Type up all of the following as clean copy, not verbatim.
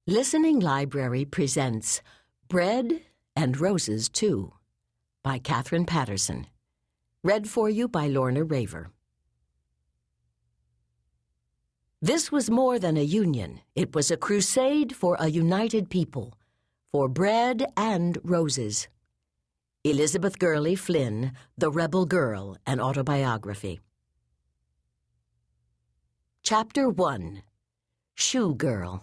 Listening Library presents Bread and Roses, Too by Katherine Paterson. Read for you by Lorna Raver. This was more than a union. It was a crusade for a united people, for bread and roses. Elizabeth Gurley Flynn, The Rebel Girl, an Autobiography. Chapter 1. Shoe Girl.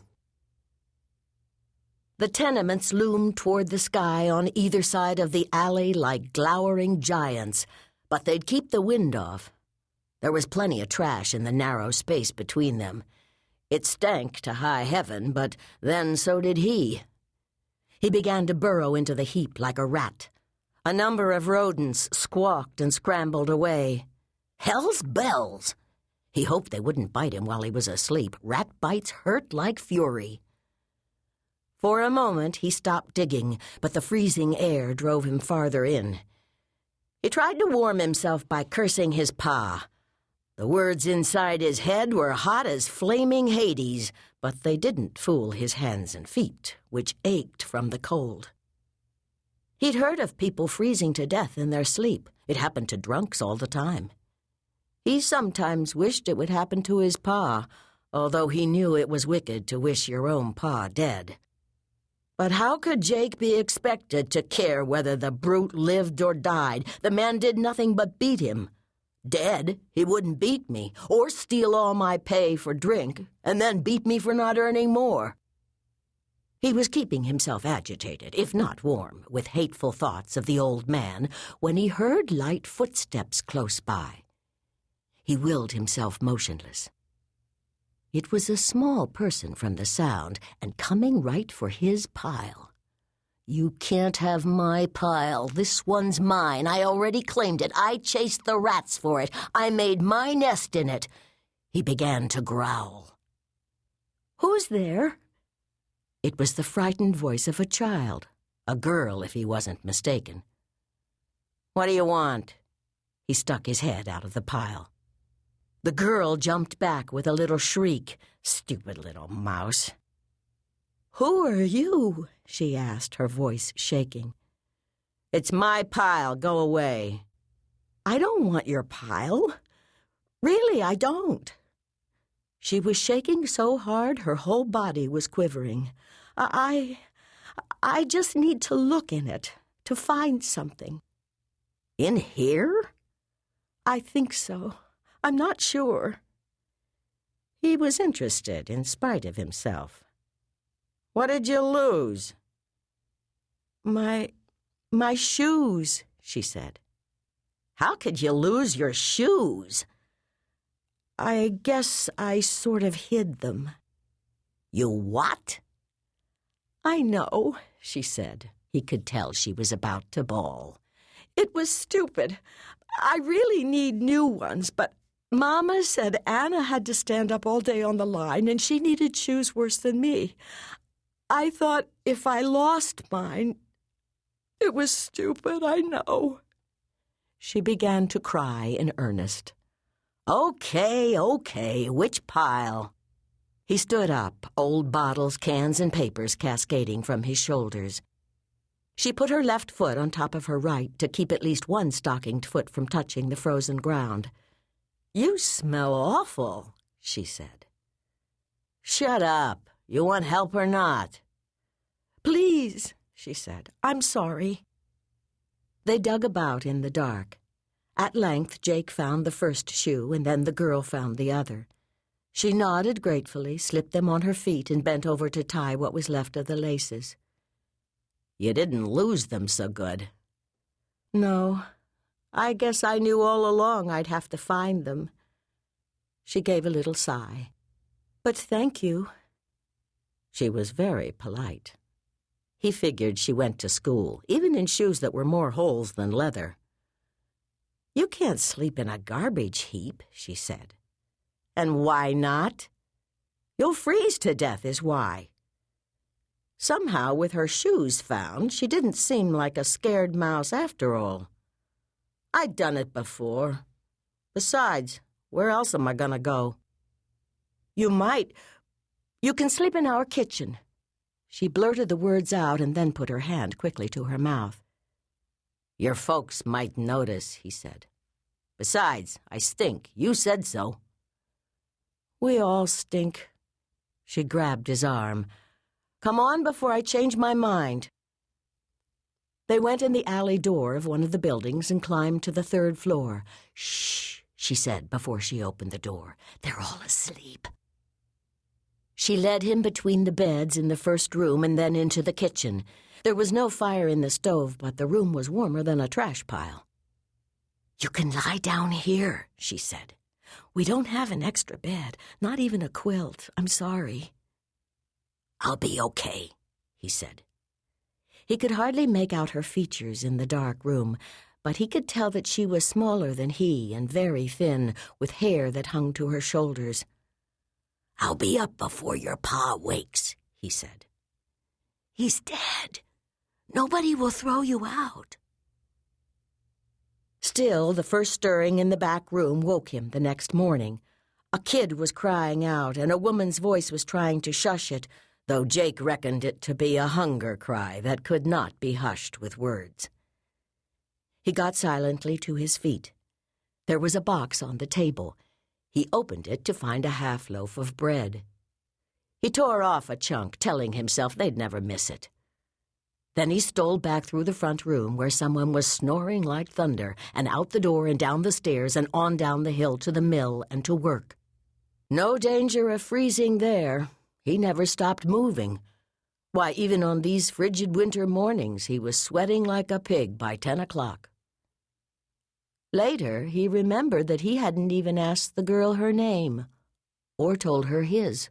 The tenements loomed toward the sky on either side of the alley like glowering giants, but they'd keep the wind off. There was plenty of trash in the narrow space between them. It stank to high heaven, but then so did he. He began to burrow into the heap like a rat. A number of rodents squawked and scrambled away. Hell's bells! He hoped they wouldn't bite him while he was asleep. Rat bites hurt like fury. For a moment he stopped digging, but the freezing air drove him farther in. He tried to warm himself by cursing his pa. The words inside his head were hot as flaming Hades, but they didn't fool his hands and feet, which ached from the cold. He'd heard of people freezing to death in their sleep. It happened to drunks all the time. He sometimes wished it would happen to his pa, although he knew it was wicked to wish your own pa dead. But how could Jake be expected to care whether the brute lived or died? The man did nothing but beat him. Dead, he wouldn't beat me, or steal all my pay for drink, and then beat me for not earning more. He was keeping himself agitated, if not warm, with hateful thoughts of the old man, when he heard light footsteps close by. He willed himself motionless. It was a small person from the sound, and coming right for his pile. "You can't have my pile. This one's mine. I already claimed it. I chased the rats for it. I made my nest in it." He began to growl. "Who's there?" It was the frightened voice of a child, a girl if he wasn't mistaken. "What do you want?" He stuck his head out of the pile. The girl jumped back with a little shriek. "Stupid little mouse." "Who are you?" she asked, her voice shaking. "It's my pile. Go away." "I don't want your pile. Really, I don't." She was shaking so hard her whole body was quivering. I just need to look in it, to find something." "In here?" "I think so. I'm not sure." He was interested in spite of himself. "What did you lose?" My shoes," she said. "How could you lose your shoes?" "I guess I sort of hid them." "You what?" "I know," she said. He could tell she was about to bawl. "It was stupid. I really need new ones, but Mama said Anna had to stand up all day on the line, and she needed shoes worse than me. I thought if I lost mine, it was stupid, I know." She began to cry in earnest. Okay, which pile?" He stood up, old bottles, cans, and papers cascading from his shoulders. She put her left foot on top of her right to keep at least one stockinged foot from touching the frozen ground. "You smell awful," she said. "Shut up. You want help or not?" "Please," she said. "I'm sorry." They dug about in the dark. At length, Jake found the first shoe, and then the girl found the other. She nodded gratefully, slipped them on her feet, and bent over to tie what was left of the laces. "You didn't lose them so good." "No. I guess I knew all along I'd have to find them." She gave a little sigh. "But thank you." She was very polite. He figured she went to school, even in shoes that were more holes than leather. "You can't sleep in a garbage heap," she said. "And why not?" "You'll freeze to death is why." Somehow, with her shoes found, she didn't seem like a scared mouse after all. "I'd done it before. Besides, where else am I gonna go?" "You might. You can sleep in our kitchen." She blurted the words out and then put her hand quickly to her mouth. "Your folks might notice," he said. "Besides, I stink. You said so." "We all stink." She grabbed his arm. "Come on before I change my mind." They went in the alley door of one of the buildings and climbed to the 3rd floor. "Shh," she said before she opened the door. "They're all asleep." She led him between the beds in the 1st room and then into the kitchen. There was no fire in the stove, but the room was warmer than a trash pile. "You can lie down here," she said. "We don't have an extra bed, not even a quilt. I'm sorry." "I'll be okay," he said. He could hardly make out her features in the dark room, but he could tell that she was smaller than he and very thin, with hair that hung to her shoulders. "I'll be up before your pa wakes," he said. "He's dead. Nobody will throw you out." Still, the first stirring in the back room woke him the next morning. A kid was crying out, and a woman's voice was trying to shush it, though Jake reckoned it to be a hunger cry that could not be hushed with words. He got silently to his feet. There was a box on the table. He opened it to find a half-loaf of bread. He tore off a chunk, telling himself they'd never miss it. Then he stole back through the front room where someone was snoring like thunder, and out the door and down the stairs and on down the hill to the mill and to work. No danger of freezing there. He never stopped moving. Why, even on these frigid winter mornings, he was sweating like a pig by 10 o'clock. Later, he remembered that he hadn't even asked the girl her name, or told her his.